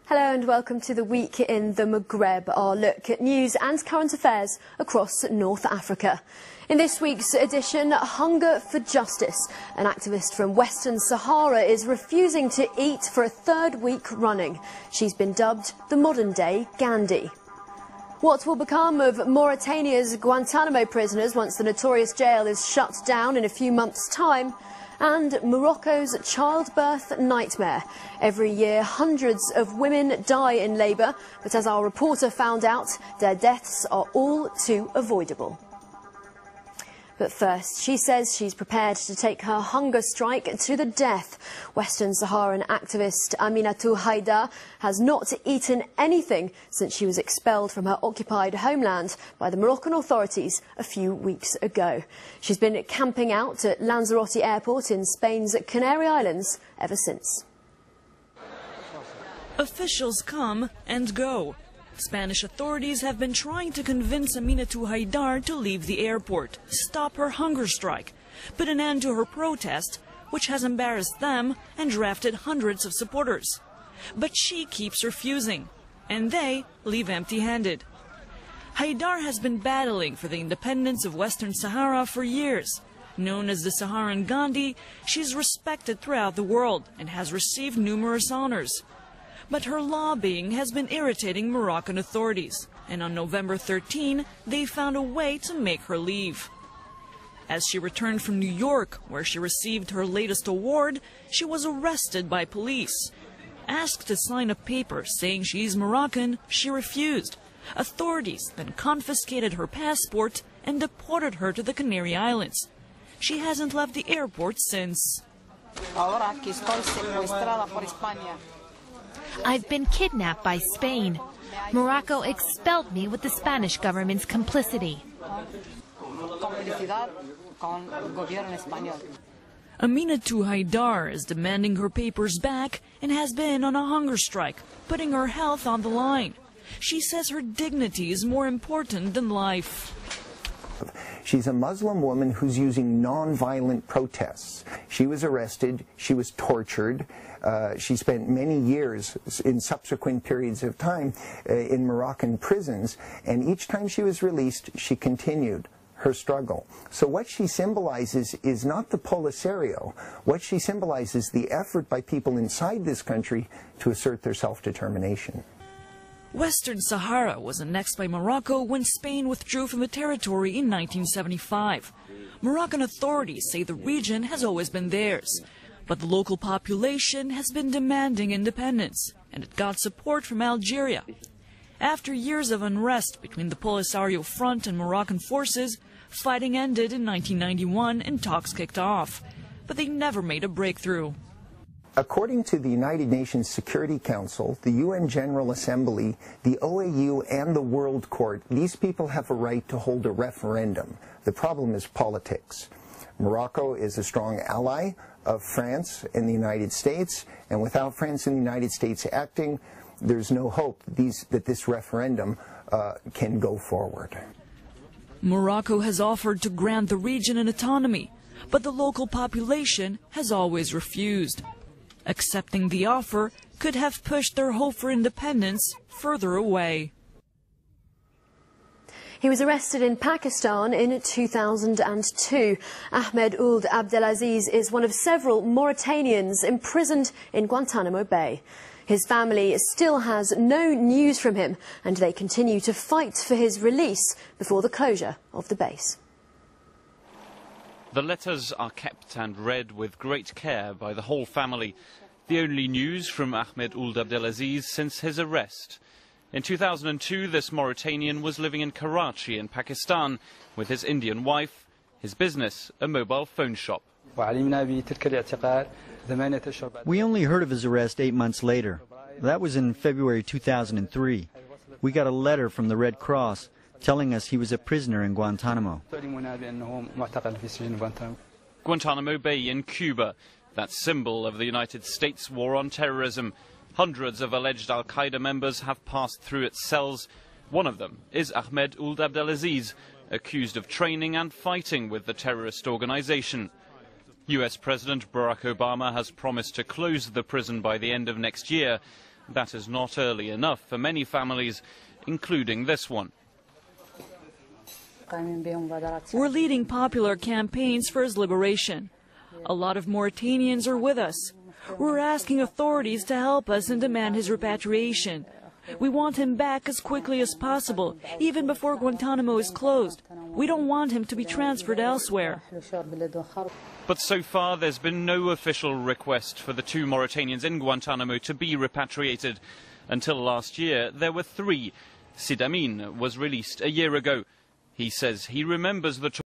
Hello and welcome to the Week in the Maghreb, our look at news and current affairs across North Africa. In this week's edition, Hunger for Justice. An activist from Western Sahara is refusing to eat for a third week running. She's been dubbed the modern-day Gandhi. What will become of Mauritania's Guantanamo prisoners once the notorious jail is shut down in a few months' time? And Morocco's childbirth nightmare. Every year, hundreds of women die in labour, but as our reporter found out, their deaths are all too avoidable. But first, she says she's prepared to take her hunger strike to the death. Western Saharan activist Aminatou Haidar has not eaten anything since she was expelled from her occupied homeland by the Moroccan authorities a few weeks ago. She's been camping out at Lanzarote Airport in Spain's Canary Islands ever since. Officials come and go. Spanish authorities have been trying to convince Aminatou Haidar to leave the airport, stop her hunger strike, put an end to her protest, which has embarrassed them and drafted hundreds of supporters. But she keeps refusing, and they leave empty-handed. Haidar has been battling for the independence of Western Sahara for years. Known as the Saharan Gandhi, she's respected throughout the world and has received numerous honors. But her lobbying has been irritating Moroccan authorities, and on November 13, they found a way to make her leave. As she returned from New York, where she received her latest award, she was arrested by police. Asked to sign a paper saying she's Moroccan, she refused. Authorities then confiscated her passport and deported her to the Canary Islands. She hasn't left the airport since. I've been kidnapped by Spain. Morocco expelled me with the Spanish government's complicity. Aminatou Haidar is demanding her papers back and has been on a hunger strike, putting her health on the line. She says her dignity is more important than life. She's a Muslim woman who's using non-violent protests. She was arrested, she was tortured, she spent many years in subsequent periods of time in Moroccan prisons, and each time she was released, she continued her struggle. So what she symbolizes is not the Polisario. What she symbolizes is the effort by people inside this country to assert their self-determination. Western Sahara was annexed by Morocco when Spain withdrew from the territory in 1975. Moroccan authorities say the region has always been theirs, but the local population has been demanding independence, and it got support from Algeria. After years of unrest between the Polisario Front and Moroccan forces, fighting ended in 1991 and talks kicked off, but they never made a breakthrough. According to the United Nations Security Council, the UN General Assembly, the OAU, and the World Court, these people have a right to hold a referendum. The problem is politics. Morocco is a strong ally of France and the United States, and without France and the United States acting, there's no hope that this referendum can go forward. Morocco has offered to grant the region an autonomy, but the local population has always refused. Accepting the offer could have pushed their hope for independence further away. He was arrested in Pakistan in 2002. Ahmed Ould Abdelaziz is one of several Mauritanians imprisoned in Guantanamo Bay. His family still has no news from him, and they continue to fight for his release before the closure of the base. The letters are kept and read with great care by the whole family. The only news from Ahmed Ould Abdelaziz since his arrest. In 2002, this Mauritanian was living in Karachi in Pakistan with his Indian wife, his business, a mobile phone shop. We only heard of his arrest 8 months later. That was in February 2003. We got a letter from the Red Cross telling us he was a prisoner in Guantanamo. Guantanamo Bay in Cuba, that symbol of the United States' war on terrorism. Hundreds of alleged Al-Qaeda members have passed through its cells. One of them is Ahmed Ould Abdelaziz, accused of training and fighting with the terrorist organization. US President Barack Obama has promised to close the prison by the end of next year. That is not early enough for many families, including this one. We're leading popular campaigns for his liberation. A lot of Mauritanians are with us. We're asking authorities to help us and demand his repatriation. We want him back as quickly as possible, even before Guantanamo is closed. We don't want him to be transferred elsewhere. But so far there's been no official request for the 2 Mauritanians in Guantanamo to be repatriated. Until last year there were 3. Sid Amin was released a year ago. He says he remembers the